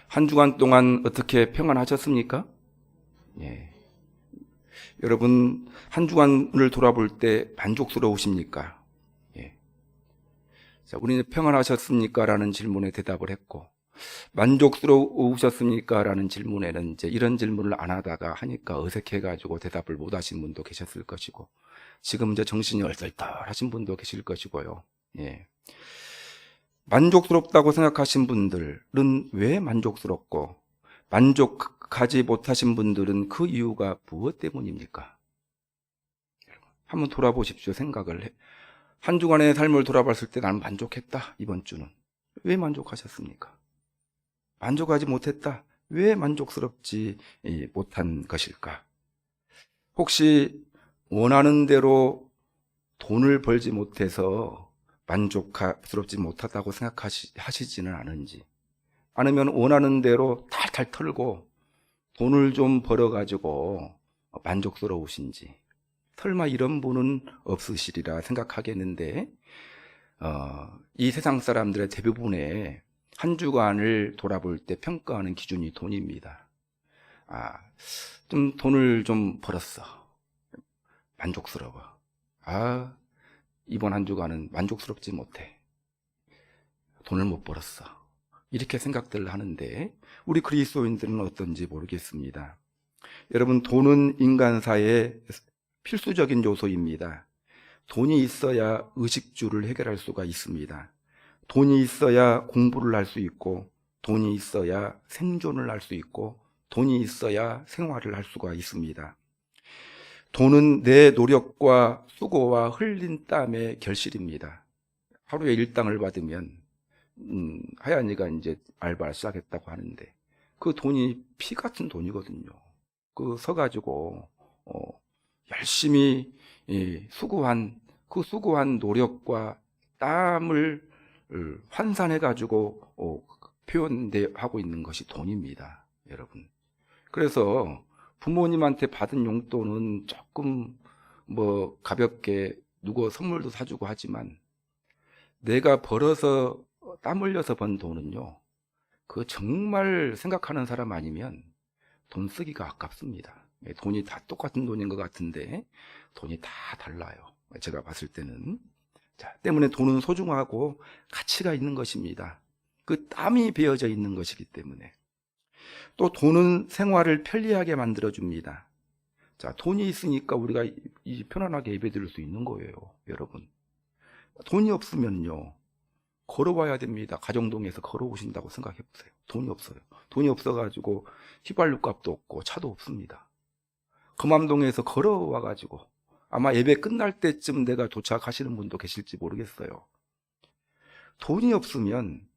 한 주간 동안 어떻게 평안하셨습니까? 예. 여러분, 한 주간을 돌아볼 때 만족스러우십니까? 예. 자, 우리는 평안하셨습니까? 라는 질문에 대답을 했고, 만족스러우셨습니까? 라는 질문에는 이제 이런 질문을 안 하다가 하니까 어색해가지고 대답을 못 하신 분도 계셨을 것이고, 지금 이제 정신이 얼떨떨하신 분도 계실 것이고요. 예. 만족스럽다고 생각하신 분들은 왜 만족스럽고, 만족하지 못하신 분들은 그 이유가 무엇 때문입니까? 한번 돌아보십시오. 생각을 해. 한 주간의 삶을 돌아봤을 때 나는 만족했다. 이번 주는. 왜 만족하셨습니까? 만족하지 못했다. 왜 만족스럽지 못한 것일까? 혹시 원하는 대로 돈을 벌지 못해서 만족스럽지 못하다고 생각하시지는 않은지, 아니면 원하는 대로 탈탈 털고 돈을 좀 벌어가지고 만족스러우신지, 설마 이런 분은 없으시리라 생각하겠는데, 이 세상 사람들의 대부분의 한 주간을 돌아볼 때 평가하는 기준이 돈입니다. 좀 돈을 좀 벌었어. 만족스러워. 이번 한 주간은 만족스럽지 못해. 돈을 못 벌었어. 이렇게 생각들을 하는데, 우리 그리스도인들은 어떤지 모르겠습니다. 여러분, 돈은 인간사의 필수적인 요소입니다. 돈이 있어야 의식주를 해결할 수가 있습니다. 돈이 있어야 공부를 할 수 있고, 돈이 있어야 생존을 할 수 있고, 돈이 있어야 생활을 할 수가 있습니다. 돈은 내 노력과 수고와 흘린 땀의 결실입니다. 하루에 일당을 받으면 하얀이가 이제 알바를 시작했다고 하는데, 그 돈이 피 같은 돈이거든요. 그 서가지고 열심히 수고한 그 수고한 노력과 땀을 환산해가지고 표현하고 있는 것이 돈입니다, 여러분. 그래서 부모님한테 받은 용돈은 조금 가볍게 누구 선물도 사주고 하지만, 내가 벌어서 땀 흘려서 번 돈은요, 그 정말 생각하는 사람 아니면 돈 쓰기가 아깝습니다. 돈이 다 똑같은 돈인 것 같은데 돈이 다 달라요, 제가 봤을 때는. 때문에 돈은 소중하고 가치가 있는 것입니다. 그 땀이 베어져 있는 것이기 때문에. 또 돈은 생활을 편리하게 만들어줍니다. 돈이 있으니까 우리가 편안하게 예배드릴 수 있는 거예요, 여러분. 돈이 없으면요, 걸어와야 됩니다. 가정동에서 걸어오신다고 생각해 보세요. 돈이 없어요. 돈이 없어가지고 휘발유 값도 없고 차도 없습니다. 금암동에서 걸어와가지고 아마 예배 끝날 때쯤 내가 도착하시는 분도 계실지 모르겠어요. 돈이 없으면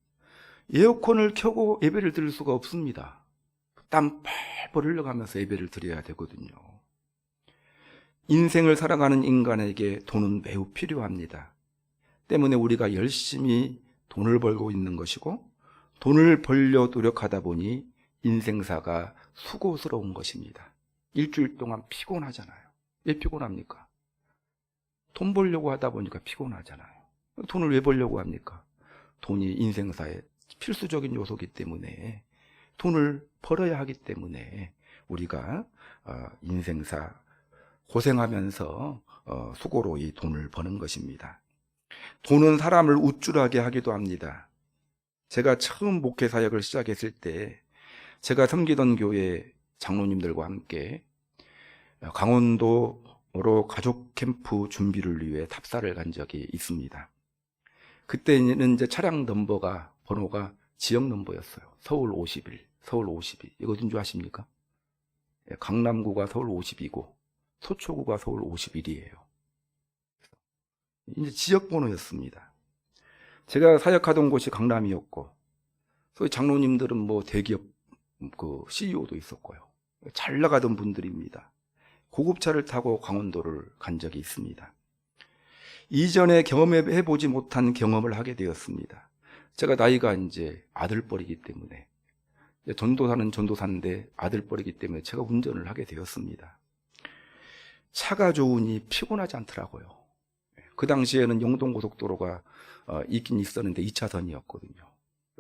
에어컨을 켜고 예배를 드릴 수가 없습니다. 땀 펄펄 흘려가면서 예배를 드려야 되거든요. 인생을 살아가는 인간에게 돈은 매우 필요합니다. 때문에 우리가 열심히 돈을 벌고 있는 것이고, 돈을 벌려 노력하다 보니 인생사가 수고스러운 것입니다. 일주일 동안 피곤하잖아요. 왜 피곤합니까? 돈 벌려고 하다 보니까 피곤하잖아요. 돈을 왜 벌려고 합니까? 돈이 인생사의 필수적인 요소이기 때문에, 돈을 벌어야 하기 때문에 우리가 인생사 고생하면서 수고로 이 돈을 버는 것입니다. 돈은 사람을 우쭐하게 하기도 합니다. 제가 처음 목회 사역을 시작했을 때, 제가 섬기던 교회 장로님들과 함께 강원도로 가족 캠프 준비를 위해 답사를 간 적이 있습니다. 그때는 이제 차량 번호가 지역 넘버였어요. 서울 51, 서울 52. 이거 어딘 줄 아십니까? 강남구가 서울 52고 서초구가 서울 51이에요. 이제 지역 번호였습니다. 제가 사역하던 곳이 강남이었고, 소위 장로님들은 대기업 CEO도 있었고요. 잘 나가던 분들입니다. 고급차를 타고 강원도를 간 적이 있습니다. 이전에 경험해보지 못한 경험을 하게 되었습니다. 제가 나이가 이제 아들뻘이기 때문에, 전도사는 전도사인데 아들뻘이기 때문에 제가 운전을 하게 되었습니다. 차가 좋으니 피곤하지 않더라고요. 그 당시에는 영동고속도로가 있긴 있었는데 2차선이었거든요.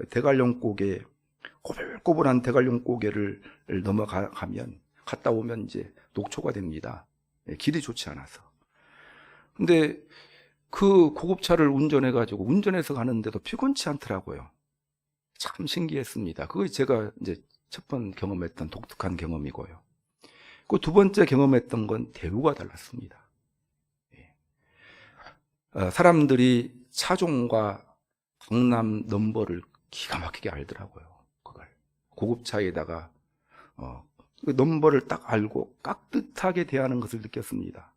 대관령곡에 꼬불꼬불한 대관령 고개를 넘어가면 갔다 오면 이제 녹초가 됩니다. 길이 좋지 않아서. 근데 그 고급차를 운전해가지고 운전해서 가는데도 피곤치 않더라고요. 참 신기했습니다. 그게 제가 이제 첫 번 경험했던 독특한 경험이고요. 그 두 번째 경험했던 건 대우가 달랐습니다. 사람들이 차종과 강남 넘버를 기가 막히게 알더라고요. 그걸 고급차에다가 그 넘버를 딱 알고 깍듯하게 대하는 것을 느꼈습니다.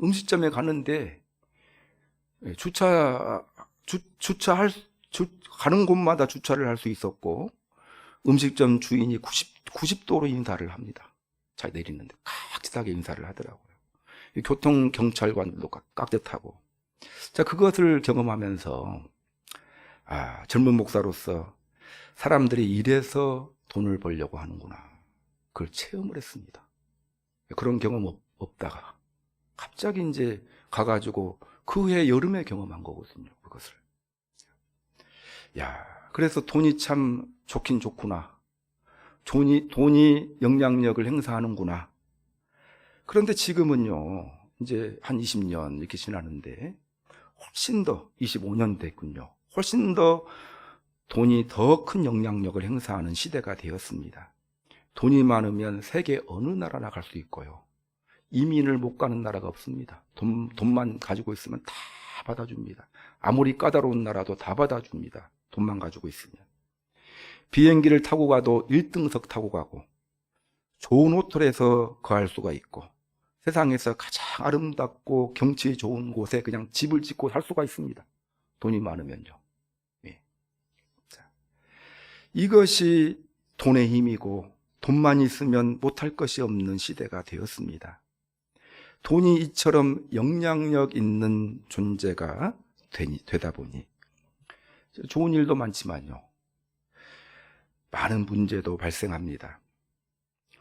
음식점에 가는데 가는 곳마다 주차를 할 수 있었고, 음식점 주인이 90도로 인사를 합니다. 차 내리는데 깍듯하게 인사를 하더라고요. 교통경찰관들도 깍듯하고. 자, 그것을 경험하면서 젊은 목사로서 사람들이 이래서 돈을 벌려고 하는구나, 그걸 체험을 했습니다. 그런 경험 없다가 갑자기 이제 가가지고 그 해 여름에 경험한 거거든요. 그것을. 그래서 돈이 참 좋긴 좋구나. 돈이 영향력을 행사하는구나. 그런데 지금은요, 이제 한 20년 이렇게 지나는데 훨씬 더 25년 됐군요. 훨씬 더 돈이 더 큰 영향력을 행사하는 시대가 되었습니다. 돈이 많으면 세계 어느 나라나 갈 수 있고요. 이민을 못 가는 나라가 없습니다. 돈만 가지고 있으면 다 받아줍니다. 아무리 까다로운 나라도 다 받아줍니다. 돈만 가지고 있으면. 비행기를 타고 가도 1등석 타고 가고, 좋은 호텔에서 거할 수가 있고, 세상에서 가장 아름답고 경치 좋은 곳에 그냥 집을 짓고 살 수가 있습니다. 돈이 많으면요. 자, 이것이 돈의 힘이고, 돈만 있으면 못할 것이 없는 시대가 되었습니다. 돈이 이처럼 영향력 있는 존재가 되다 보니 좋은 일도 많지만요, 많은 문제도 발생합니다.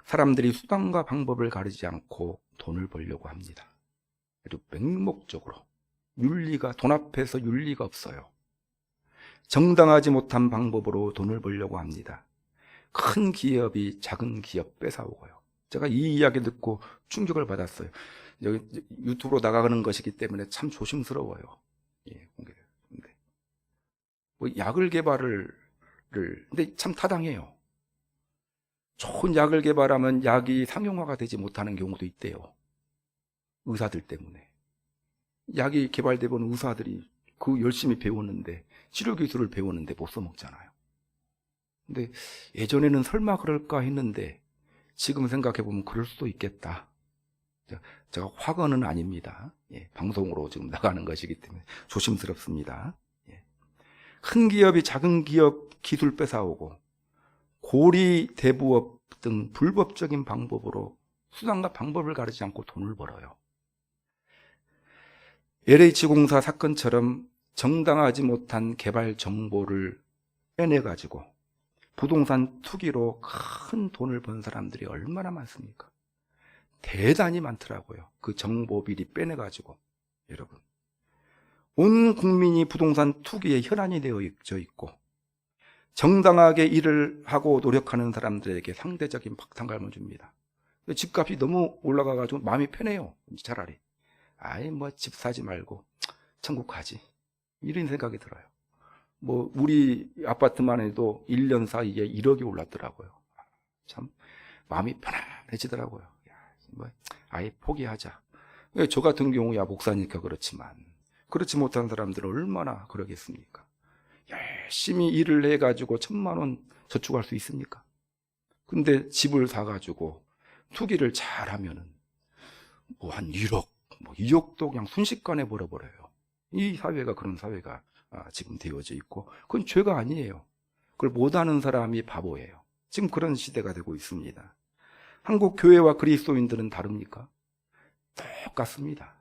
사람들이 수단과 방법을 가리지 않고 돈을 벌려고 합니다. 그리고 맹목적으로 돈 앞에서 윤리가 없어요. 정당하지 못한 방법으로 돈을 벌려고 합니다. 큰 기업이 작은 기업 뺏어오고요. 제가 이 이야기 듣고 충격을 받았어요. 여기 유튜브로 나가는 것이기 때문에 참 조심스러워요. 공개되는데 약을 근데 참 타당해요. 좋은 약을 개발하면 약이 상용화가 되지 못하는 경우도 있대요. 의사들 때문에. 약이 개발되면 의사들이 그 열심히 배우는데, 치료 기술을 배우는데 못 써먹잖아요. 근데 예전에는 설마 그럴까 했는데 지금 생각해보면 그럴 수도 있겠다. 제가 화건은 아닙니다. 방송으로 지금 나가는 것이기 때문에 조심스럽습니다. 큰 기업이 작은 기업 기술 뺏어오고, 고리 대부업 등 불법적인 방법으로 수단과 방법을 가리지 않고 돈을 벌어요. LH공사 사건처럼 정당하지 못한 개발 정보를 빼내가지고 부동산 투기로 큰 돈을 번 사람들이 얼마나 많습니까? 대단히 많더라고요. 그 정보 비리 빼내가지고. 여러분, 온 국민이 부동산 투기에 혈안이 되어져 있고, 정당하게 일을 하고 노력하는 사람들에게 상대적인 박탈감을 줍니다. 집값이 너무 올라가가지고 마음이 편해요. 차라리 집 사지 말고 천국 가지, 이런 생각이 들어요. 우리 아파트만 해도 1년 사이에 1억이 올랐더라고요. 참 마음이 편안해지더라고요. 아예 포기하자. 저 같은 경우야 목사니까 그렇지만, 그렇지 못한 사람들은 얼마나 그러겠습니까? 열심히 일을 해가지고 1,000만 원 저축할 수 있습니까? 근데 집을 사가지고 투기를 잘하면은 한 1억, 2억도 그냥 순식간에 벌어버려요. 이 사회가 그런 사회가 지금 되어져 있고, 그건 죄가 아니에요. 그걸 못하는 사람이 바보예요. 지금 그런 시대가 되고 있습니다. 한국 교회와 그리스도인들은 다릅니까? 똑같습니다.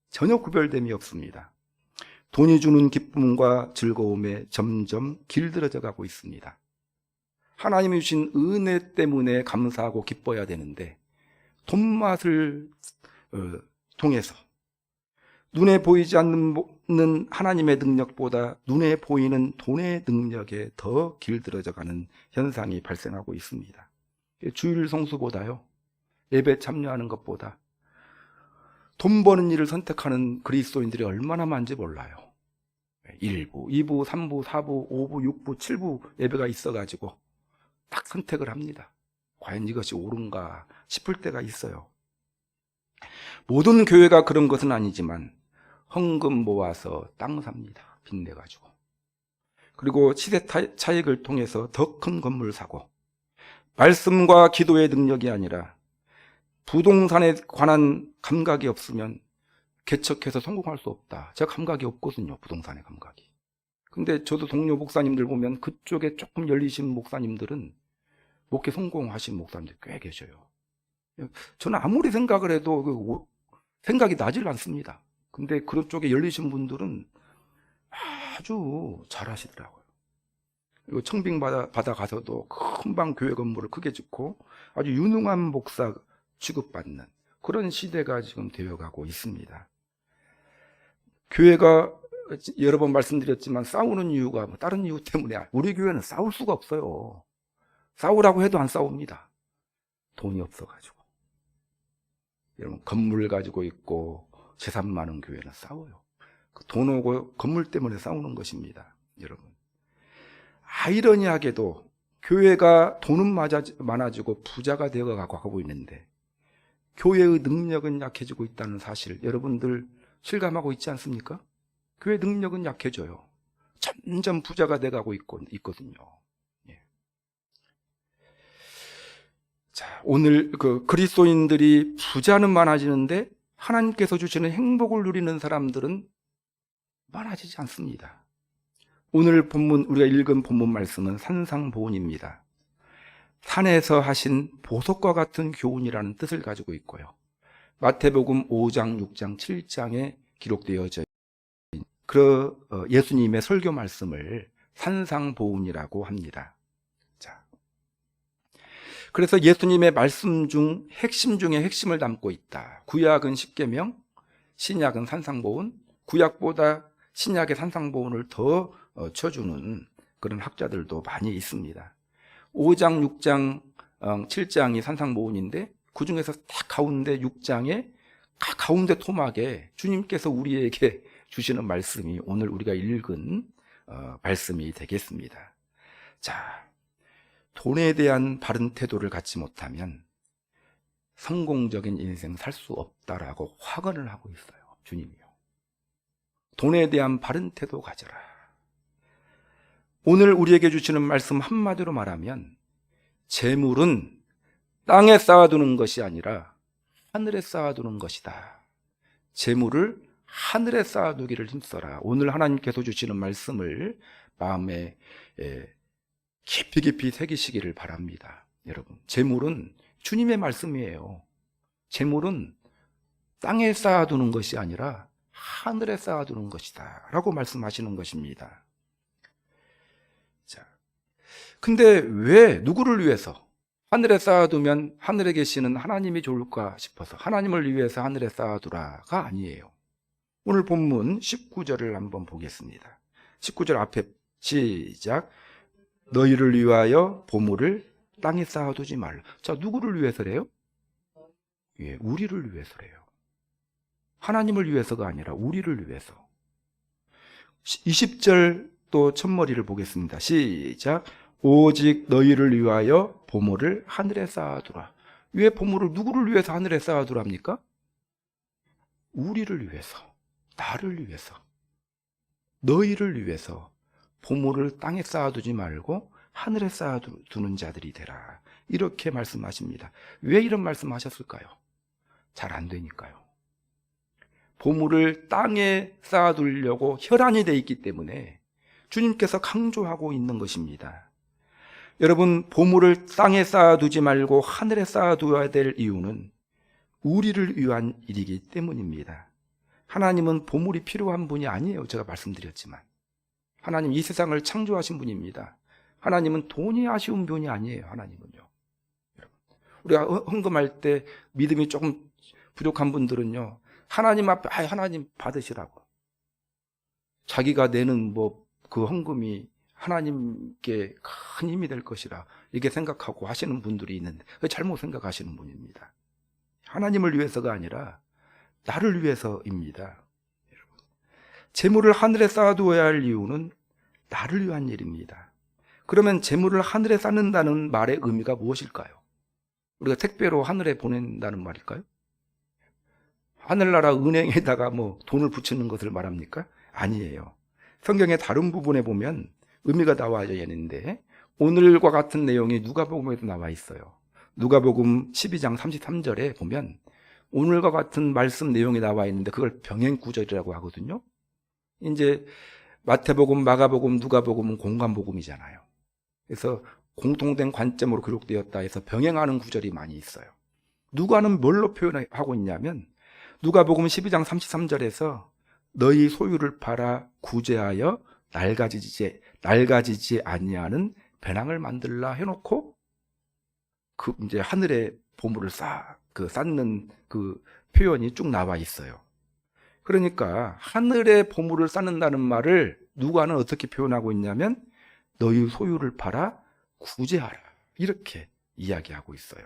전혀 구별됨이 없습니다. 돈이 주는 기쁨과 즐거움에 점점 길들어져 가고 있습니다. 하나님이 주신 은혜 때문에 감사하고 기뻐야 되는데, 돈맛을 통해서 눈에 보이지 않는 있는 하나님의 능력보다 눈에 보이는 돈의 능력에 더 길들어져 가는 현상이 발생하고 있습니다. 주일 성수보다요, 예배 참여하는 것보다 돈 버는 일을 선택하는 그리스도인들이 얼마나 많은지 몰라요. 1부, 2부, 3부, 4부, 5부, 6부, 7부 예배가 있어가지고 딱 선택을 합니다. 과연 이것이 옳은가 싶을 때가 있어요. 모든 교회가 그런 것은 아니지만 헌금 모아서 땅 삽니다. 빚내가지고. 그리고 시세 차익을 통해서 더 큰 건물 사고, 말씀과 기도의 능력이 아니라 부동산에 관한 감각이 없으면 개척해서 성공할 수 없다. 제가 감각이 없거든요. 부동산의 감각이. 근데 저도 동료 목사님들 보면 그쪽에 조금 열리신 목사님들은 목회 성공하신 목사님들 꽤 계셔요. 저는 아무리 생각을 해도 생각이 나질 않습니다. 근데 그런 쪽에 열리신 분들은 아주 잘하시더라고요. 그리고 청빙 받아 가서도 금방 교회 건물을 크게 짓고 아주 유능한 목사 취급받는 그런 시대가 지금 되어가고 있습니다. 교회가 여러 번 말씀드렸지만 싸우는 이유가 다른 이유 때문에, 우리 교회는 싸울 수가 없어요. 싸우라고 해도 안 싸웁니다. 돈이 없어가지고. 여러분, 건물 가지고 있고 재산 많은 교회는 싸워요. 돈 오고 건물 때문에 싸우는 것입니다. 여러분, 아이러니하게도 교회가 돈은 많아지고 부자가 되어가고 있는데 교회의 능력은 약해지고 있다는 사실, 여러분들 실감하고 있지 않습니까? 교회 능력은 약해져요. 점점 부자가 돼가고 있거든요. 예. 자, 오늘 그리스도인들이 부자는 많아지는데 하나님께서 주시는 행복을 누리는 사람들은 많아지지 않습니다. 오늘 본문, 우리가 읽은 본문 말씀은 산상보훈입니다. 산에서 하신 보석과 같은 교훈이라는 뜻을 가지고 있고요. 마태복음 5장, 6장, 7장에 기록되어져 있는 그 예수님의 설교 말씀을 산상보훈이라고 합니다. 자, 그래서 예수님의 말씀 중 핵심 중에 핵심을 담고 있다. 구약은 십계명, 신약은 산상보훈, 구약보다 신약의 산상보훈을 더 쳐주는 그런 학자들도 많이 있습니다. 5장, 6장, 7장이 산상보훈인데 그 중에서 딱 가운데 6장에 가운데 토막에 주님께서 우리에게 주시는 말씀이 오늘 우리가 읽은 말씀이 되겠습니다. 자, 돈에 대한 바른 태도를 갖지 못하면 성공적인 인생 살 수 없다라고 화근을 하고 있어요. 주님이요. 돈에 대한 바른 태도 가져라. 오늘 우리에게 주시는 말씀 한마디로 말하면 재물은 땅에 쌓아두는 것이 아니라 하늘에 쌓아두는 것이다. 재물을 하늘에 쌓아두기를 힘써라. 오늘 하나님께서 주시는 말씀을 마음에 깊이 깊이 새기시기를 바랍니다. 여러분, 재물은 주님의 말씀이에요. 재물은 땅에 쌓아두는 것이 아니라 하늘에 쌓아두는 것이다 라고 말씀하시는 것입니다. 자, 근데 왜, 누구를 위해서 하늘에 쌓아두면 하늘에 계시는 하나님이 좋을까 싶어서 하나님을 위해서 하늘에 쌓아두라가 아니에요. 오늘 본문 19절을 한번 보겠습니다. 19절 앞에 시작. 너희를 위하여 보물을 땅에 쌓아두지 말라. 자, 누구를 위해서래요? 예, 우리를 위해서래요. 하나님을 위해서가 아니라 우리를 위해서. 20절 또 첫머리를 보겠습니다. 시작. 오직 너희를 위하여 보물을 하늘에 쌓아두라. 왜 보물을 누구를 위해서 하늘에 쌓아두랍니까? 우리를 위해서, 나를 위해서, 너희를 위해서 보물을 땅에 쌓아두지 말고 하늘에 쌓아두는 자들이 되라. 이렇게 말씀하십니다. 왜 이런 말씀하셨을까요? 잘 안 되니까요. 보물을 땅에 쌓아두려고 혈안이 되어 있기 때문에 주님께서 강조하고 있는 것입니다. 여러분, 보물을 땅에 쌓아두지 말고 하늘에 쌓아두어야 될 이유는 우리를 위한 일이기 때문입니다. 하나님은 보물이 필요한 분이 아니에요. 제가 말씀드렸지만 하나님 이 세상을 창조하신 분입니다. 하나님은 돈이 아쉬운 분이 아니에요. 하나님은요. 우리가 헌금할 때 믿음이 조금 부족한 분들은요, 하나님 앞에 하나님 받으시라고, 자기가 내는 그 헌금이 하나님께 큰 힘이 될 것이라 이렇게 생각하고 하시는 분들이 있는데 잘못 생각하시는 분입니다. 하나님을 위해서가 아니라 나를 위해서입니다. 재물을 하늘에 쌓아두어야 할 이유는 나를 위한 일입니다. 그러면 재물을 하늘에 쌓는다는 말의 의미가 무엇일까요? 우리가 택배로 하늘에 보낸다는 말일까요? 하늘나라 은행에다가 돈을 붙이는 것을 말합니까? 아니에요. 성경의 다른 부분에 보면 의미가 나와 있는데 오늘과 같은 내용이 누가복음에도 나와 있어요. 누가복음 12장 33절에 보면 오늘과 같은 말씀 내용이 나와 있는데 그걸 병행구절이라고 하거든요. 이제 마태복음, 마가복음, 누가복음은 공관복음이잖아요. 그래서 공통된 관점으로 기록되었다 해서 병행하는 구절이 많이 있어요. 누가는 뭘로 표현하고 있냐면 누가복음 12장 33절에서 너희 소유를 팔아 구제하여 낡아지지 아니하는 배낭을 만들라 해놓고 이제 하늘에 보물을 쌓는 그 표현이 쭉 나와 있어요. 그러니까 하늘에 보물을 쌓는다는 말을 누가는 어떻게 표현하고 있냐면 너희 소유를 팔아 구제하라 이렇게 이야기하고 있어요.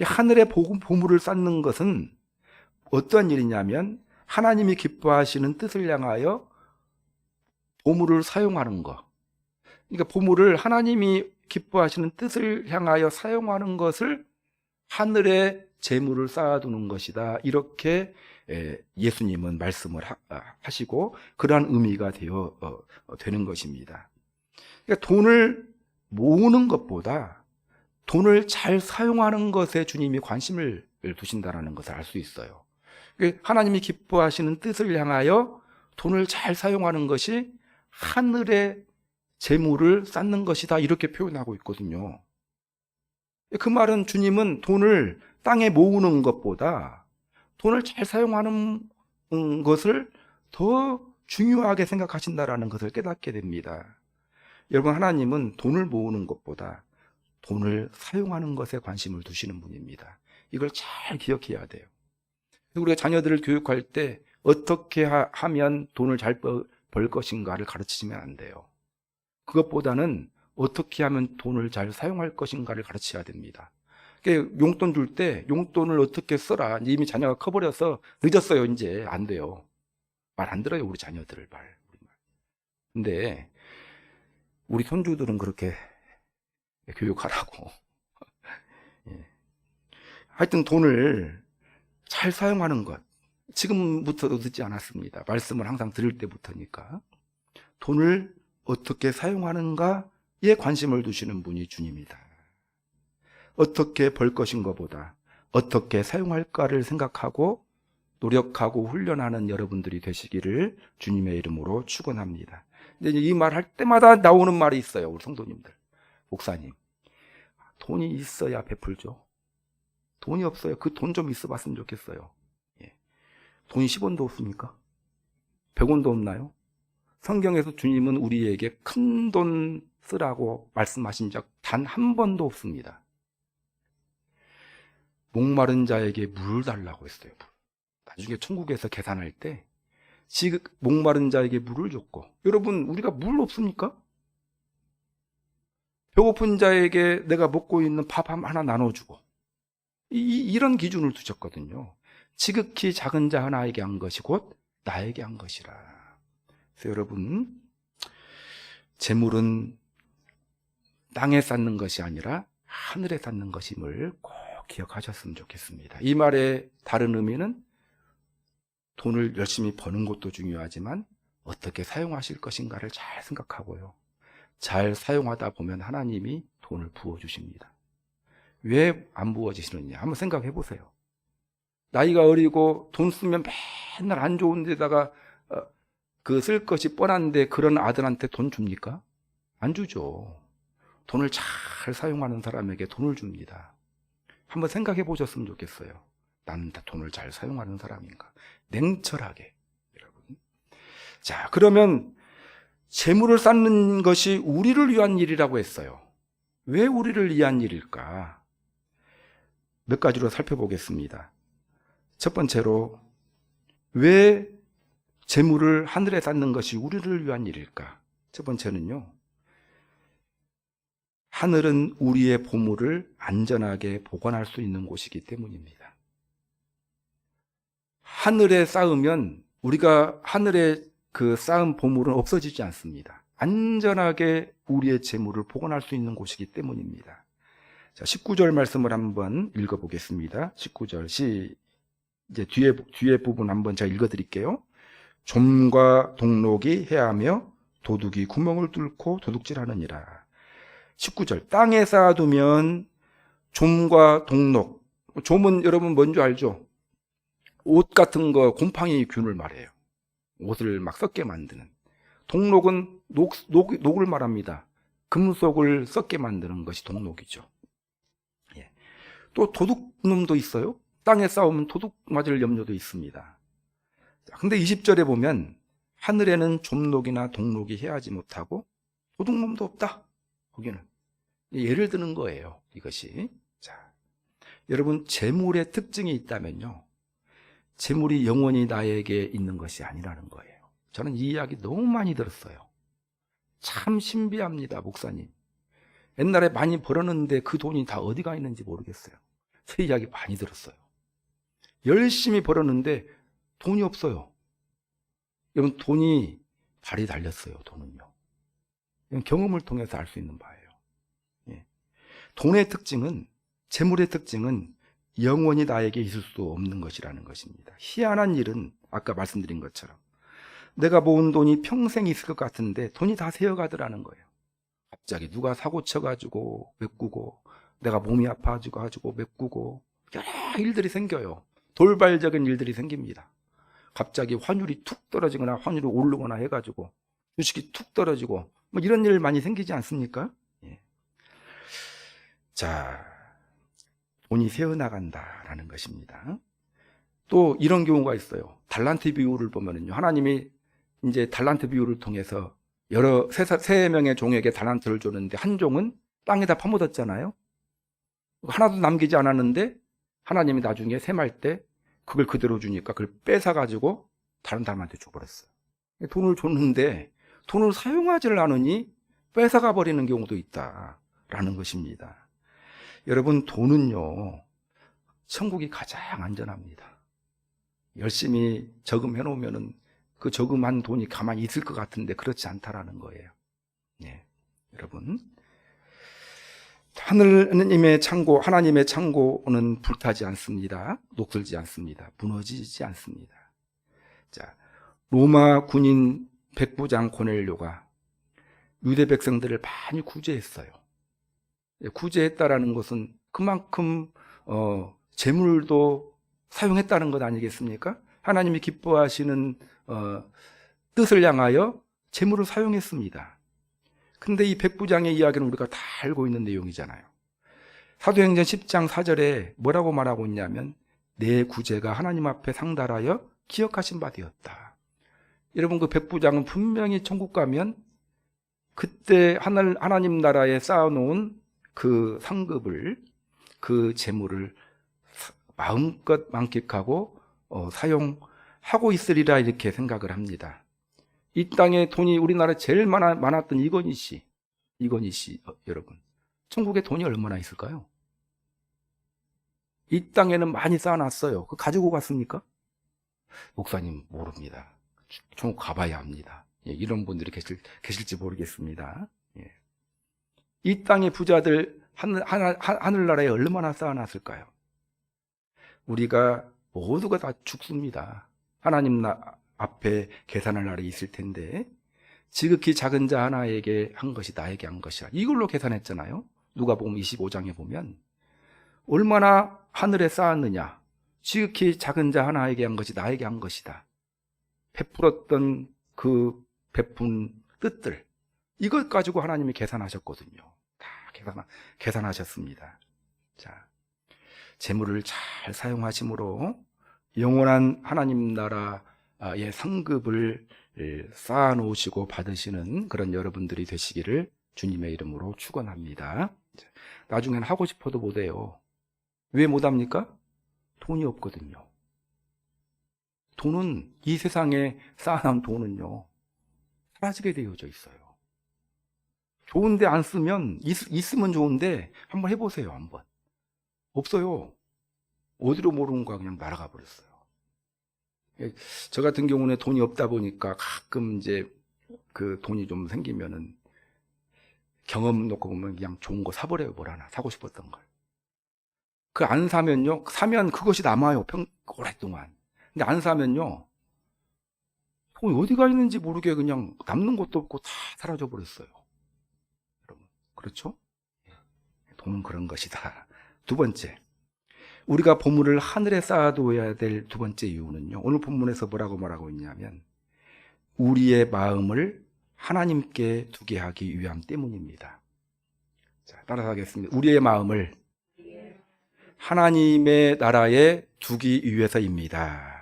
하늘에 보물을 쌓는 것은 어떤 일이냐면 하나님이 기뻐하시는 뜻을 향하여 보물을 사용하는 것. 그러니까 보물을 하나님이 기뻐하시는 뜻을 향하여 사용하는 것을 하늘에 재물을 쌓아두는 것이다. 이렇게 예수님은 말씀을 하시고 그러한 의미가 되는 것입니다. 그러니까 돈을 모으는 것보다 돈을 잘 사용하는 것에 주님이 관심을 두신다는 것을 알 수 있어요. 하나님이 기뻐하시는 뜻을 향하여 돈을 잘 사용하는 것이 하늘의 재물을 쌓는 것이다 이렇게 표현하고 있거든요. 그 말은 주님은 돈을 땅에 모으는 것보다 돈을 잘 사용하는 것을 더 중요하게 생각하신다라는 것을 깨닫게 됩니다. 여러분, 하나님은 돈을 모으는 것보다 돈을 사용하는 것에 관심을 두시는 분입니다. 이걸 잘 기억해야 돼요. 우리가 자녀들을 교육할 때 어떻게 하면 돈을 잘 벌 것인가를 가르치시면 안 돼요. 그것보다는 어떻게 하면 돈을 잘 사용할 것인가를 가르쳐야 됩니다. 용돈 줄 때 용돈을 어떻게 써라. 이미 자녀가 커버려서 늦었어요. 이제 안 돼요. 말 안 들어요. 우리 자녀들 말. 근데 우리 손주들은 그렇게 교육하라고. 하여튼 돈을 잘 사용하는 것. 지금부터도 늦지 않았습니다. 말씀을 항상 들을 때부터니까. 돈을 어떻게 사용하는가에 관심을 두시는 분이 주님이다. 어떻게 벌 것인가보다 어떻게 사용할까를 생각하고 노력하고 훈련하는 여러분들이 되시기를 주님의 이름으로 축원합니다. 근데 이 말 할 때마다 나오는 말이 있어요. 우리 성도님들, 목사님, 돈이 있어야 베풀죠. 돈이 없어요. 그 돈 좀 있어 봤으면 좋겠어요. 돈이 10원도 없습니까? 100원도 없나요? 성경에서 주님은 우리에게 큰 돈 쓰라고 말씀하신 적 단 한 번도 없습니다. 목마른 자에게 물을 달라고 했어요. 나중에 천국에서 계산할 때 목마른 자에게 물을 줬고, 여러분, 우리가 물 없습니까? 배고픈 자에게 내가 먹고 있는 밥 하나 나눠주고, 이런 기준을 두셨거든요. 지극히 작은 자 하나에게 한 것이 곧 나에게 한 것이라. 그래서 여러분, 재물은 땅에 쌓는 것이 아니라 하늘에 쌓는 것임을 꼭 기억하셨으면 좋겠습니다. 이 말의 다른 의미는 돈을 열심히 버는 것도 중요하지만 어떻게 사용하실 것인가를 잘 생각하고요. 잘 사용하다 보면 하나님이 돈을 부어주십니다. 왜 안 부어지시느냐 한번 생각해 보세요. 나이가 어리고 돈 쓰면 맨날 안 좋은 데다가 쓸 것이 뻔한데 그런 아들한테 돈 줍니까? 안 주죠. 돈을 잘 사용하는 사람에게 돈을 줍니다. 한번 생각해 보셨으면 좋겠어요. 나는 다 돈을 잘 사용하는 사람인가? 냉철하게, 여러분. 자, 그러면 재물을 쌓는 것이 우리를 위한 일이라고 했어요. 왜 우리를 위한 일일까? 몇 가지로 살펴보겠습니다. 첫 번째로, 왜 재물을 하늘에 쌓는 것이 우리를 위한 일일까? 첫 번째는요, 하늘은 우리의 보물을 안전하게 보관할 수 있는 곳이기 때문입니다. 하늘에 쌓으면 우리가 하늘에 그 쌓은 보물은 없어지지 않습니다. 안전하게 우리의 재물을 보관할 수 있는 곳이기 때문입니다. 자, 19절 말씀을 한번 읽어보겠습니다. 19절 이제 뒤에 부분 한번 제가 읽어드릴게요. 좀과 동록이 해하며 도둑이 구멍을 뚫고 도둑질하느니라. 19절, 땅에 쌓아두면 좀과 동록. 좀은 여러분 뭔지 알죠? 옷 같은 거 곰팡이 균을 말해요. 옷을 막 썩게 만드는. 동록은 녹을 말합니다. 금속을 썩게 만드는 것이 동록이죠. 예. 또 도둑놈도 있어요. 땅에 쌓으면 도둑 맞을 염려도 있습니다. 근데 20절에 보면 하늘에는 좀록이나 동록이 해하지 못하고 도둑놈도 없다. 거기는 예를 드는 거예요. 이것이. 자, 여러분, 재물의 특징이 있다면요, 재물이 영원히 나에게 있는 것이 아니라는 거예요. 저는 이 이야기 너무 많이 들었어요. 참 신비합니다, 목사님. 옛날에 많이 벌었는데 그 돈이 다 어디 가 있는지 모르겠어요. 그 이야기 많이 들었어요. 열심히 벌었는데 돈이 없어요. 여러분, 돈이 발이 달렸어요. 돈은요. 이건 경험을 통해서 알 수 있는 바예요. 예. 돈의 특징은, 재물의 특징은 영원히 나에게 있을 수 없는 것이라는 것입니다. 희한한 일은 아까 말씀드린 것처럼 내가 모은 돈이 평생 있을 것 같은데 돈이 다 새어가더라는 거예요. 갑자기 누가 사고 쳐가지고 메꾸고, 내가 몸이 아파가지고 메꾸고, 여러 일들이 생겨요. 돌발적인 일들이 생깁니다. 갑자기 환율이 툭 떨어지거나 환율이 오르거나 해가지고 주식이 툭 떨어지고, 뭐 이런 일 많이 생기지 않습니까? 예. 자, 돈이 새어나간다라는 것입니다. 또 이런 경우가 있어요. 달란트 비유를 보면은요, 하나님이 이제 달란트 비유를 통해서 세 명의 종에게 달란트를 줬는데 한 종은 땅에다 파묻었잖아요. 하나도 남기지 않았는데 하나님이 나중에 셈할 때 그걸 그대로 주니까 그걸 뺏어가지고 다른 사람한테 줘버렸어요. 돈을 줬는데 돈을 사용하지를 않으니 뺏어가 버리는 경우도 있다라는 것입니다. 여러분, 돈은요, 천국이 가장 안전합니다. 열심히 저금해 놓으면은 그 저금한 돈이 가만히 있을 것 같은데 그렇지 않다라는 거예요. 네, 여러분, 하나님의 창고는 불타지 않습니다. 녹슬지 않습니다. 무너지지 않습니다. 자, 로마 군인 백부장 고넬료가 유대 백성들을 많이 구제했어요. 구제했다라는 것은 그만큼 재물도 사용했다는 것 아니겠습니까? 하나님이 기뻐하시는 뜻을 향하여 재물을 사용했습니다. 근데 이 백부장의 이야기는 우리가 다 알고 있는 내용이잖아요. 사도행전 10장 4절에 뭐라고 말하고 있냐면, 내 구제가 하나님 앞에 상달하여 기억하신 바 되었다. 여러분, 그 백부장은 분명히 천국 가면 그때 하나님 나라에 쌓아놓은 그 상급을, 그 재물을 마음껏 만끽하고 사용하고 있으리라, 이렇게 생각을 합니다. 이 땅에 돈이 우리나라에 제일 많았던 이건희 씨, 여러분, 천국에 돈이 얼마나 있을까요? 이 땅에는 많이 쌓아놨어요. 그거 가지고 갔습니까? 목사님, 모릅니다. 천국 가봐야 합니다. 예, 이런 분들이 계실지 모르겠습니다. 예. 이 땅의 부자들 하늘나라에 얼마나 쌓아놨을까요? 우리가 모두가 다 죽습니다. 하나님 앞에 계산할 날이 있을 텐데, 지극히 작은 자 하나에게 한 것이 나에게 한 것이라, 이걸로 계산했잖아요. 누가복음 25장에 보면 얼마나 하늘에 쌓았느냐, 지극히 작은 자 하나에게 한 것이 나에게 한 것이다. 베풀었던 그 베푼 뜻들, 이것 가지고 하나님이 계산하셨거든요. 다 계산하셨습니다. 자, 재물을 잘 사용하심으로 영원한 하나님 나라의 상급을 쌓아놓으시고 받으시는 그런 여러분들이 되시기를 주님의 이름으로 축원합니다. 나중엔 하고 싶어도 못해요. 왜 못합니까? 돈이 없거든요. 돈은, 이 세상에 쌓아놓은 돈은요, 사라지게 되어져 있어요. 좋은데 안 쓰면, 있으면 좋은데, 한번 해보세요, 한번. 없어요. 어디로 모르는가 그냥 날아가 버렸어요. 저 같은 경우는 돈이 없다 보니까 가끔 이제 그 돈이 좀 생기면은 경험 놓고 보면 그냥 좋은 거 사버려요. 뭘 하나 사고 싶었던 걸. 그 안 사면요, 사면 그것이 남아요. 오랫동안. 근데 안 사면요, 돈이 어디가 있는지 모르게 그냥 남는 것도 없고 다 사라져 버렸어요. 여러분, 그렇죠? 돈은 그런 것이다. 두 번째, 우리가 보물을 하늘에 쌓아둬야 될 두 번째 이유는요, 오늘 본문에서 뭐라고 말하고 있냐면 우리의 마음을 하나님께 두게 하기 위함 때문입니다. 자, 따라서 하겠습니다. 우리의 마음을 하나님의 나라에 두기 위해서입니다.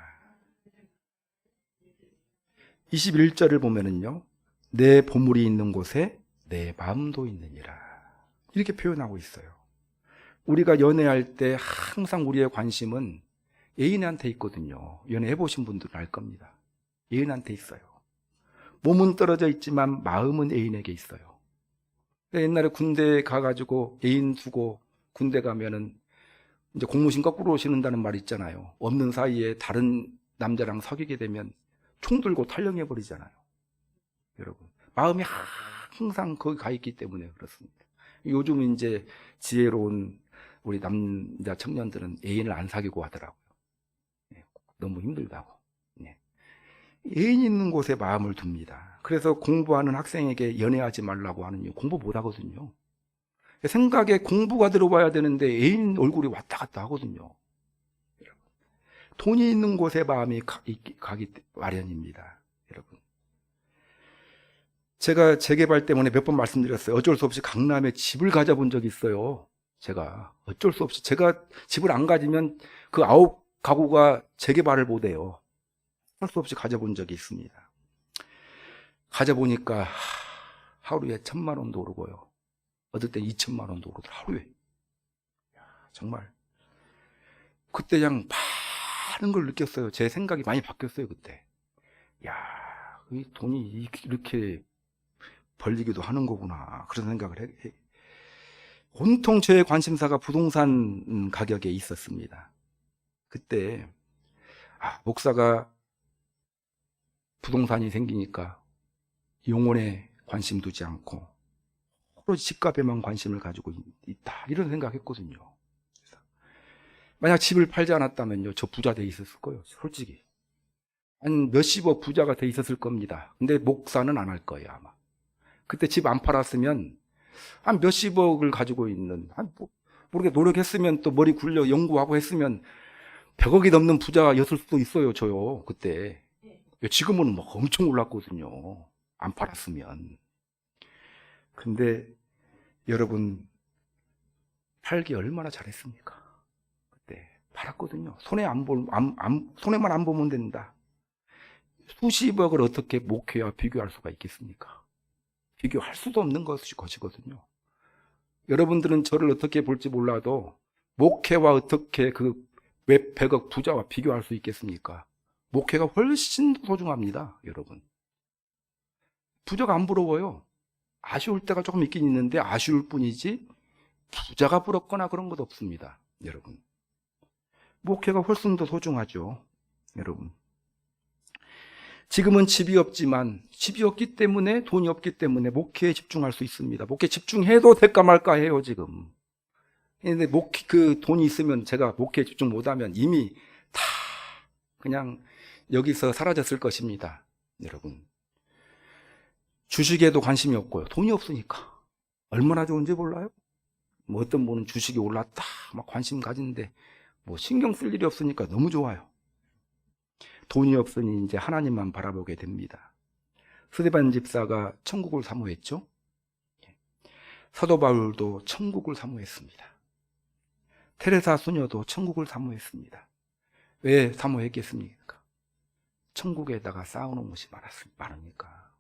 21절을 보면은요, 내 보물이 있는 곳에 내 마음도 있느니라, 이렇게 표현하고 있어요. 우리가 연애할 때 항상 우리의 관심은 애인한테 있거든요. 연애해 보신 분들은 알 겁니다. 애인한테 있어요. 몸은 떨어져 있지만 마음은 애인에게 있어요. 옛날에 군대 가가지고 애인 두고 군대 가면은 이제 공무신 거꾸로 신는다는 말 있잖아요. 없는 사이에 다른 남자랑 사귀게 되면 총 들고 탈영해 버리잖아요. 여러분, 마음이 항상 거기 가 있기 때문에 그렇습니다. 요즘 이제 지혜로운 우리 남자 청년들은 애인을 안 사귀고 하더라고요. 너무 힘들다고. 애인 있는 곳에 마음을 둡니다. 그래서 공부하는 학생에게 연애하지 말라고 하는 이유, 공부 못 하거든요. 생각에 공부가 들어와야 되는데 애인 얼굴이 왔다 갔다 하거든요. 돈이 있는 곳에 마음이 가기 마련입니다. 여러분, 제가 재개발 때문에 몇 번 말씀드렸어요. 어쩔 수 없이 강남에 집을 가져본 적이 있어요. 제가 어쩔 수 없이, 제가 집을 안 가지면 그 9가구가 재개발을 못해요. 할 수 없이 가져본 적이 있습니다. 가져보니까 하루에 1,000만 원도 오르고요, 어떨 때 2,000만 원도 오르더라, 하루에. 정말 그때 그냥 많은 걸 느꼈어요. 제 생각이 많이 바뀌었어요 그때. 야, 이 돈이 이렇게 벌리기도 하는 거구나, 그런 생각을 해. 온통 제 관심사가 부동산 가격에 있었습니다. 그때 목사가 부동산이 생기니까 영혼에 관심 두지 않고 오로지 집값에만 관심을 가지고 있다, 이런 생각했거든요. 만약 집을 팔지 않았다면요, 저 부자 돼 있었을 거예요. 솔직히 한 몇십억 부자가 돼 있었을 겁니다. 근데 목사는 안 할 거예요 아마. 그때 집 안 팔았으면 한 몇십억을 가지고 있는, 모르게 노력했으면, 또 머리 굴려 연구하고 했으면 100억이 넘는 부자였을 수도 있어요, 저요 그때. 지금은 막 엄청 올랐거든요, 안 팔았으면. 근데 여러분, 팔기 얼마나 잘했습니까? 그때 팔았거든요. 손해만 안 보면 된다. 수십억을 어떻게 목회와 비교할 수가 있겠습니까? 비교할 수도 없는 것이거든요. 여러분들은 저를 어떻게 볼지 몰라도 목회와 어떻게 그 몇 백억 부자와 비교할 수 있겠습니까? 목회가 훨씬 더 소중합니다, 여러분. 부자가 안 부러워요. 아쉬울 때가 조금 있긴 있는데 아쉬울 뿐이지 부자가 부럽거나 그런 것 없습니다, 여러분. 목회가 훨씬 더 소중하죠, 여러분. 지금은 집이 없기 때문에, 돈이 없기 때문에 목회에 집중할 수 있습니다. 목회 집중해도 될까 말까 해요, 지금. 근데 그 돈이 있으면, 제가 목회에 집중 못하면 이미 다 그냥 여기서 사라졌을 것입니다, 여러분. 주식에도 관심이 없고요. 돈이 없으니까. 얼마나 좋은지 몰라요? 뭐 어떤 분은 주식이 올랐다 막 관심 가지는데 뭐 신경 쓸 일이 없으니까 너무 좋아요. 돈이 없으니 이제 하나님만 바라보게 됩니다. 스데반 집사가 천국을 사모했죠. 사도 바울도 천국을 사모했습니다. 테레사 수녀도 천국을 사모했습니다. 왜 사모했겠습니까? 천국에다가 쌓아놓은 것이 많으니까.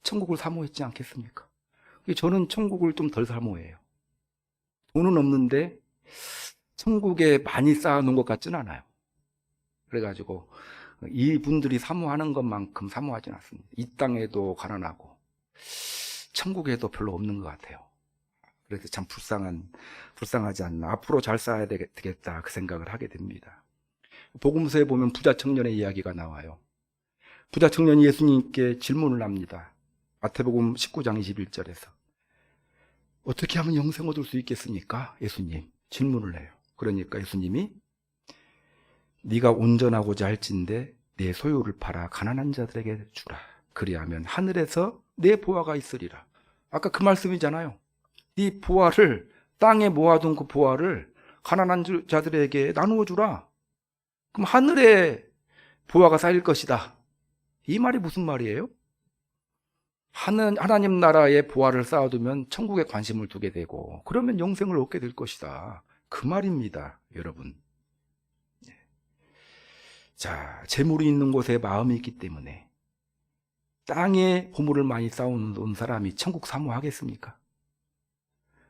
천국을 사모했지 않겠습니까? 저는 천국을 좀 덜 사모해요. 돈은 없는데 천국에 많이 쌓아놓은 것 같지는 않아요. 그래가지고 이분들이 사모하는 것만큼 사모하진 않습니다. 이 땅에도 가난하고 천국에도 별로 없는 것 같아요. 그래서 참 불쌍하지 않나. 앞으로 잘 살아야 되겠다 그 생각을 하게 됩니다. 복음서에 보면 부자 청년의 이야기가 나와요. 부자 청년이 예수님께 질문을 합니다. 마태복음 19장 21절에서 어떻게 하면 영생 얻을 수 있겠습니까? 예수님 질문을 해요. 그러니까 예수님이 네가 온전하고자 할진대 내 소유를 팔아 가난한 자들에게 주라. 그리하면 하늘에서 내 보화가 있으리라. 아까 그 말씀이잖아요. 네 보화를, 땅에 모아둔 그 보화를 가난한 자들에게 나누어 주라. 그럼 하늘에 보화가 쌓일 것이다. 이 말이 무슨 말이에요? 하나님 나라의 보화를 쌓아두면 천국에 관심을 두게 되고 그러면 영생을 얻게 될 것이다. 그 말입니다, 여러분. 자, 재물이 있는 곳에 마음이 있기 때문에 땅에 보물을 많이 쌓아놓은 사람이 천국 사모하겠습니까?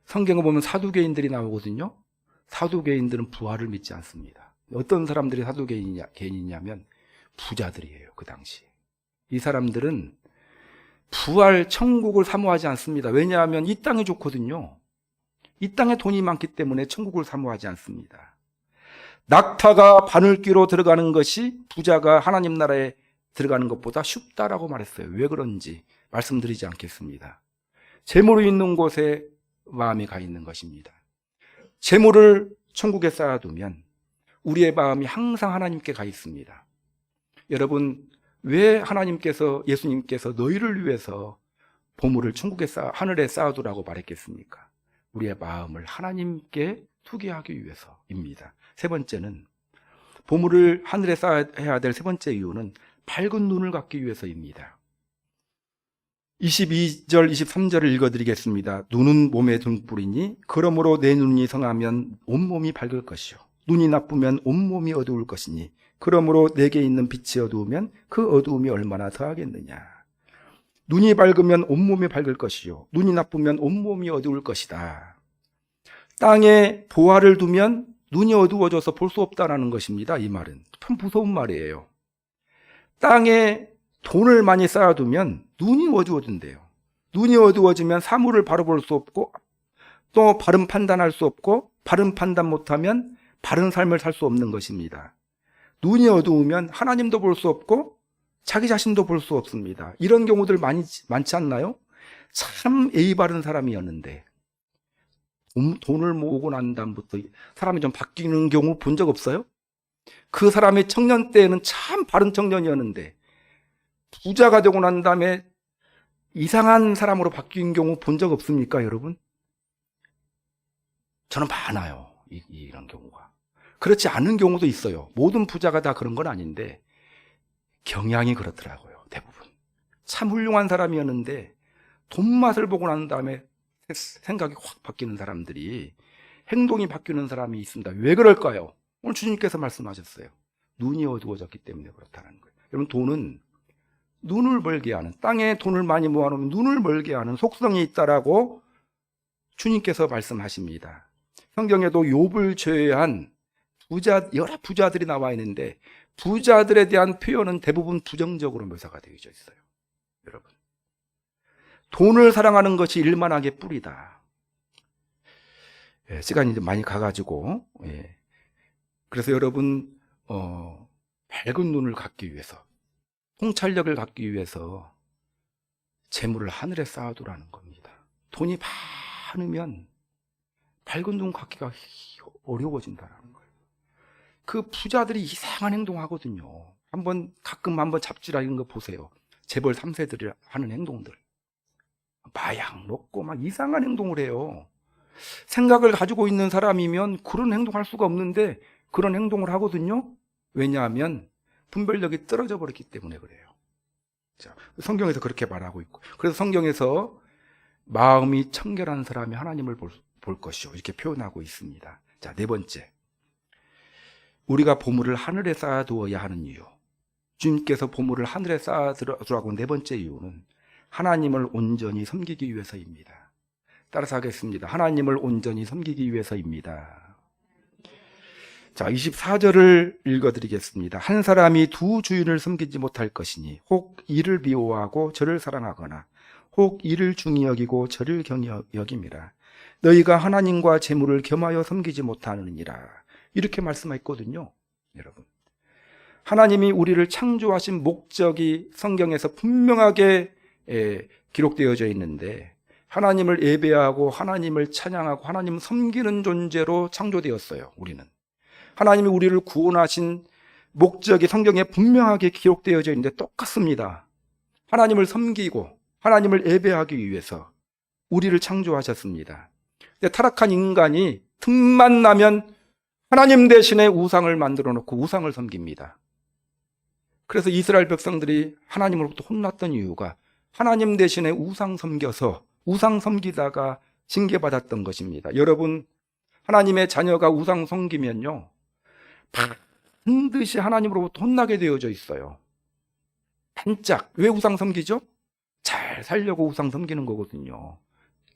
성경을 보면 사두개인들이 나오거든요. 사두개인들은 부활을 믿지 않습니다. 어떤 사람들이 사두개인이냐면 부자들이에요. 그 당시 이 사람들은 부활 천국을 사모하지 않습니다. 왜냐하면 이 땅이 좋거든요. 이 땅에 돈이 많기 때문에 천국을 사모하지 않습니다. 낙타가 바늘귀로 들어가는 것이 부자가 하나님 나라에 들어가는 것보다 쉽다라고 말했어요. 왜 그런지 말씀드리지 않겠습니다. 재물이 있는 곳에 마음이 가 있는 것입니다. 재물을 천국에 쌓아두면 우리의 마음이 항상 하나님께 가 있습니다. 여러분, 왜 예수님께서 너희를 위해서 보물을 하늘에 쌓아두라고 말했겠습니까? 우리의 마음을 하나님께 투기하기 위해서입니다. 세 번째는, 보물을 하늘에 쌓아야 될 세 번째 이유는 밝은 눈을 갖기 위해서입니다. 22절, 23절을 읽어드리겠습니다. 눈은 몸의 등불이니 그러므로 내 눈이 성하면 온몸이 밝을 것이요 눈이 나쁘면 온몸이 어두울 것이니 그러므로 내게 있는 빛이 어두우면 그 어두움이 얼마나 더하겠느냐. 눈이 밝으면 온몸이 밝을 것이요 눈이 나쁘면 온몸이 어두울 것이다. 땅에 보화를 두면 눈이 어두워져서 볼 수 없다라는 것입니다. 이 말은 참 무서운 말이에요. 땅에 돈을 많이 쌓아두면 눈이 어두워진대요. 눈이 어두워지면 사물을 바로 볼 수 없고 또 바른 판단할 수 없고 바른 판단 못하면 바른 삶을 살 수 없는 것입니다. 눈이 어두우면 하나님도 볼 수 없고 자기 자신도 볼 수 없습니다. 이런 경우들 많지 않나요? 참 예의 바른 사람이었는데 돈을 모으고 난 다음부터 사람이 좀 바뀌는 경우 본 적 없어요? 그 사람의 청년 때에는 참 바른 청년이었는데 부자가 되고 난 다음에 이상한 사람으로 바뀐 경우 본 적 없습니까, 여러분? 저는 많아요, 이런 경우가. 그렇지 않은 경우도 있어요. 모든 부자가 다 그런 건 아닌데 경향이 그렇더라고요, 대부분. 참 훌륭한 사람이었는데 돈 맛을 보고 난 다음에 생각이 확 바뀌는 사람들이, 행동이 바뀌는 사람이 있습니다. 왜 그럴까요? 오늘 주님께서 말씀하셨어요. 눈이 어두워졌기 때문에 그렇다는 거예요. 여러분, 돈은 눈을 멀게 하는, 땅에 돈을 많이 모아놓으면 눈을 멀게 하는 속성이 있다라고 주님께서 말씀하십니다. 성경에도 욥을 제외한 여러 부자들이 나와 있는데 부자들에 대한 표현은 대부분 부정적으로 묘사가 되어 있어요. 여러분, 돈을 사랑하는 것이 일만하게 뿌리다. 시간이 이제 많이 가가지고, 그래서 여러분, 밝은 눈을 갖기 위해서, 통찰력을 갖기 위해서 재물을 하늘에 쌓아두라는 겁니다. 돈이 많으면 밝은 눈 갖기가 어려워진다는 거예요. 그 부자들이 이상한 행동하거든요. 가끔 한번 잡지라 이런 거 보세요. 재벌 3세들이 하는 행동들. 마약 먹고 막 이상한 행동을 해요. 생각을 가지고 있는 사람이면 그런 행동할 수가 없는데 그런 행동을 하거든요. 왜냐하면 분별력이 떨어져 버렸기 때문에 그래요. 자, 성경에서 그렇게 말하고 있고, 그래서 성경에서 마음이 청결한 사람이 하나님을 볼 것이요 이렇게 표현하고 있습니다. 자, 네 번째, 우리가 보물을 하늘에 쌓아두어야 하는 이유, 주님께서 보물을 하늘에 쌓아두라고 네 번째 이유는 하나님을 온전히 섬기기 위해서입니다. 따라서 하겠습니다. 하나님을 온전히 섬기기 위해서입니다. 자, 24절을 읽어드리겠습니다. 한 사람이 두 주인을 섬기지 못할 것이니 혹 이를 미워하고 저를 사랑하거나 혹 이를 중히 여기고 저를 경히 여김이라. 너희가 하나님과 재물을 겸하여 섬기지 못하느니라. 이렇게 말씀했거든요. 여러분, 하나님이 우리를 창조하신 목적이 성경에서 분명하게 기록되어져 있는데, 하나님을 예배하고 하나님을 찬양하고 하나님을 섬기는 존재로 창조되었어요. 우리는 하나님이 우리를 구원하신 목적이 성경에 분명하게 기록되어져 있는데 똑같습니다. 하나님을 섬기고 하나님을 예배하기 위해서 우리를 창조하셨습니다. 근데 타락한 인간이 틈만 나면 하나님 대신에 우상을 만들어 놓고 우상을 섬깁니다. 그래서 이스라엘 백성들이 하나님으로부터 혼났던 이유가 하나님 대신에 우상 섬겨서 우상 섬기다가 징계받았던 것입니다. 여러분, 하나님의 자녀가 우상 섬기면요, 반드시 하나님으로부터 혼나게 되어져 있어요. 반짝. 왜 우상 섬기죠? 잘 살려고 우상 섬기는 거거든요.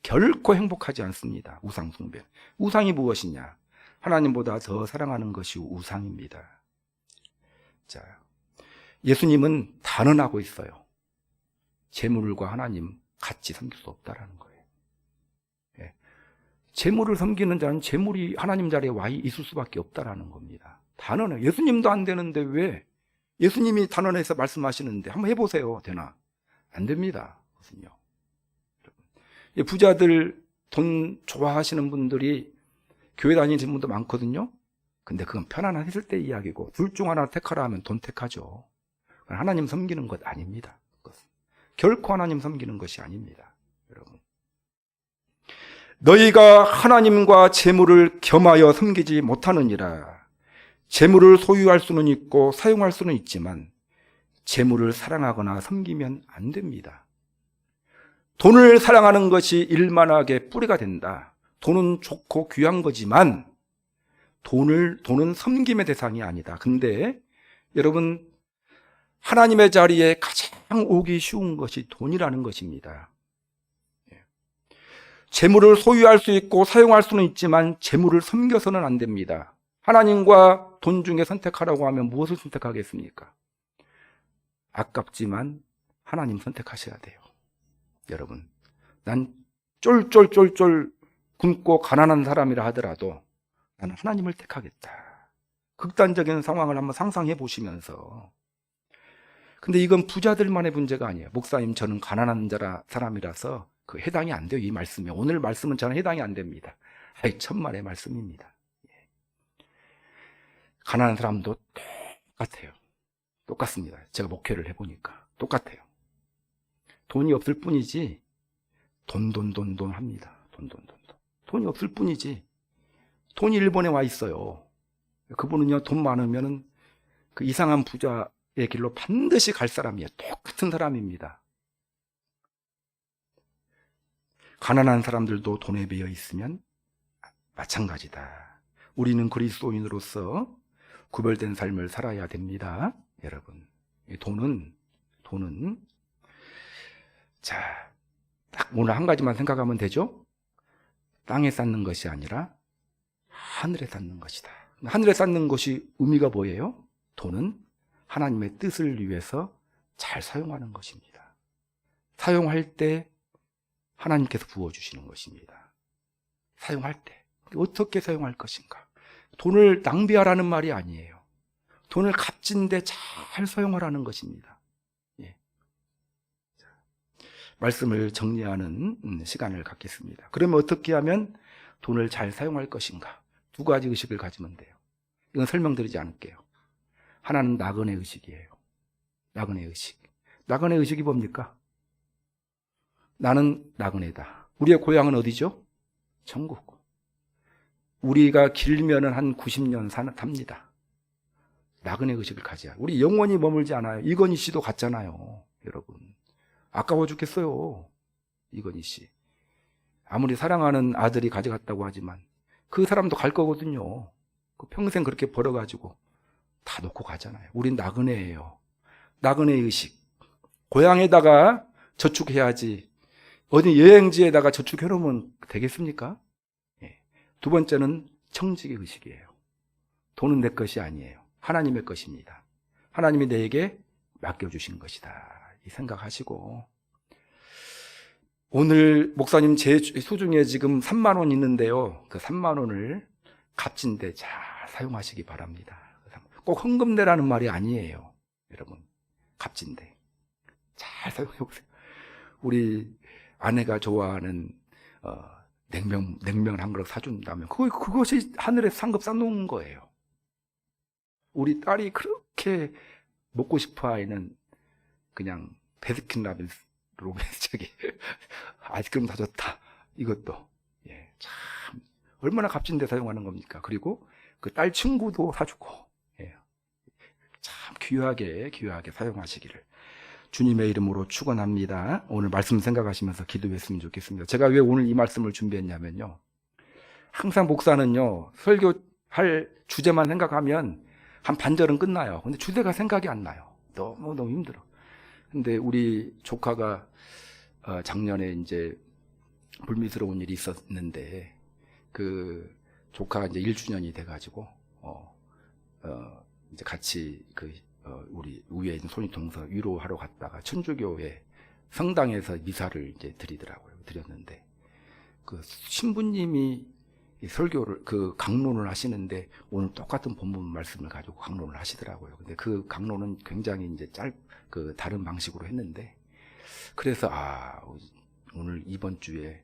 결코 행복하지 않습니다. 우상 숭배. 우상이 무엇이냐? 하나님보다 더 사랑하는 것이 우상입니다. 자, 예수님은 단언하고 있어요. 재물과 하나님 같이 섬길 수 없다라는 거예요. 예. 재물을 섬기는 자는 재물이 하나님 자리에 와 있을 수밖에 없다라는 겁니다. 단언해. 예수님도 안 되는데 왜? 예수님이 단언해서 말씀하시는데 한번 해보세요. 되나? 안 됩니다. 그것은요. 부자들, 돈 좋아하시는 분들이 교회 다니시는 분도 많거든요. 근데 그건 편안했을 때 이야기고, 둘 중 하나 택하라 하면 돈 택하죠. 하나님 섬기는 것 아닙니다. 그것은. 결코 하나님 섬기는 것이 아닙니다. 여러분, 너희가 하나님과 재물을 겸하여 섬기지 못하느니라. 재물을 소유할 수는 있고 사용할 수는 있지만 재물을 사랑하거나 섬기면 안 됩니다. 돈을 사랑하는 것이 일만하게 뿌리가 된다. 돈은 좋고 귀한 거지만 돈은 섬김의 대상이 아니다. 근데 여러분, 하나님의 자리에 가장 오기 쉬운 것이 돈이라는 것입니다. 재물을 소유할 수 있고 사용할 수는 있지만 재물을 섬겨서는 안 됩니다. 하나님과 돈 중에 선택하라고 하면 무엇을 선택하겠습니까? 아깝지만 하나님 선택하셔야 돼요. 여러분, 난 쫄쫄쫄쫄 굶고 가난한 사람이라 하더라도 나는 하나님을 택하겠다. 극단적인 상황을 한번 상상해 보시면서. 근데 이건 부자들만의 문제가 아니에요. 목사님, 저는 가난한 사람이라서 그 해당이 안 돼요. 이 말씀에. 오늘 말씀은 저는 해당이 안 됩니다. 천만의 말씀입니다. 가난한 사람도 똑같아요. 똑같습니다. 제가 목회를 해보니까 똑같아요. 돈이 없을 뿐이지 돈 합니다. 돈이 없을 뿐이지 돈이 일본에 와 있어요. 그분은요, 돈 많으면은 그 이상한 부자의 길로 반드시 갈 사람이에요. 똑같은 사람입니다. 가난한 사람들도 돈에 매여 있으면 마찬가지다. 우리는 그리스도인으로서 구별된 삶을 살아야 됩니다. 여러분, 돈은 자, 딱 오늘 한 가지만 생각하면 되죠? 땅에 쌓는 것이 아니라 하늘에 쌓는 것이다. 하늘에 쌓는 것이 의미가 뭐예요? 돈은 하나님의 뜻을 위해서 잘 사용하는 것입니다. 사용할 때 하나님께서 부어주시는 것입니다. 사용할 때 어떻게 사용할 것인가? 돈을 낭비하라는 말이 아니에요. 돈을 값진데 잘 사용하라는 것입니다. 예. 말씀을 정리하는 시간을 갖겠습니다. 그러면 어떻게 하면 돈을 잘 사용할 것인가? 두 가지 의식을 가지면 돼요. 이건 설명드리지 않을게요. 하나는 나그네 의식이에요. 나그네 의식. 나그네 의식이 뭡니까? 나는 나그네다. 우리의 고향은 어디죠? 천국. 우리가 길면은 한 90년 삽니다. 나그네 의식을 가져야. 우리 영원히 머물지 않아요. 이건희 씨도 갔잖아요. 여러분, 아까워 죽겠어요. 이건희 씨. 아무리 사랑하는 아들이 가져갔다고 하지만 그 사람도 갈 거거든요. 평생 그렇게 벌어가지고 다 놓고 가잖아요. 우린 나그네예요. 나그네 의식. 고향에다가 저축해야지 어디 여행지에다가 저축해놓으면 되겠습니까? 두 번째는 청지기 의식이에요. 돈은 내 것이 아니에요. 하나님의 것입니다. 하나님이 내게 맡겨주신 것이다. 이 생각하시고, 오늘 목사님 제 소중에 지금 3만 원 있는데요. 그 3만 원을 값진데 잘 사용하시기 바랍니다. 꼭 헌금 내라는 말이 아니에요. 여러분, 값진데 잘 사용해 보세요. 우리 아내가 좋아하는 냉면을 한 그릇 사준다면 그것이 하늘에 상급 쌓는 거예요. 우리 딸이 그렇게 먹고 싶어 하는 그냥 베스킨라빈스 저기 아이스크림 사줬다. 이것도 참 얼마나 값진데 사용하는 겁니까? 그리고 그 딸 친구도 사주고 참 귀하게 사용하시기를 주님의 이름으로 축원합니다. 오늘 말씀 생각하시면서 기도했으면 좋겠습니다. 제가 왜 오늘 이 말씀을 준비했냐면요, 항상 목사는요 설교할 주제만 생각하면 한 반절은 끝나요. 근데 주제가 생각이 안 나요. 너무 힘들어. 근데 우리 조카가 작년에 이제 불미스러운 일이 있었는데, 그 조카가 이제 1주년이 돼가지고 이제 같이 우리 위에 있는 손위통서 위로하러 갔다가 천주교회 성당에서 미사를 이제 드렸는데, 그 신부님이 설교를 강론을 하시는데 오늘 똑같은 본문 말씀을 가지고 강론을 하시더라고요. 근데 그 강론은 굉장히 이제 다른 방식으로 했는데, 그래서 오늘 이번 주에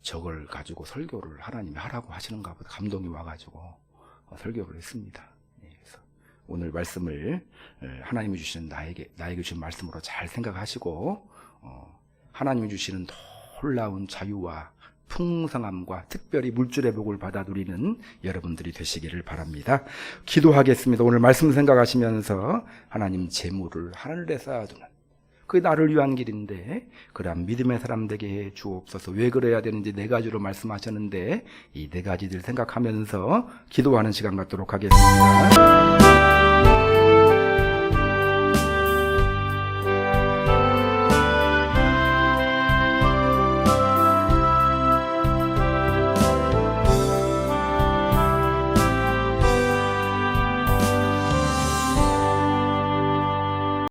저걸 가지고 설교를 하나님이 하라고 하시는가 보다 감동이 와가지고 설교를 했습니다. 그래서 오늘 말씀을 하나님이 주시는 나에게 주신 말씀으로 잘 생각하시고, 하나님이 주시는 놀라운 자유와 풍성함과 특별히 물질의 복을 받아 누리는 여러분들이 되시기를 바랍니다. 기도하겠습니다. 오늘 말씀 생각하시면서 하나님 재물을 하늘에 쌓아두는, 그게 나를 위한 길인데 그러한 믿음의 사람 되게 해 주옵소서. 왜 그래야 되는지 4가지로 말씀하셨는데 이 4가지들 생각하면서 기도하는 시간 갖도록 하겠습니다.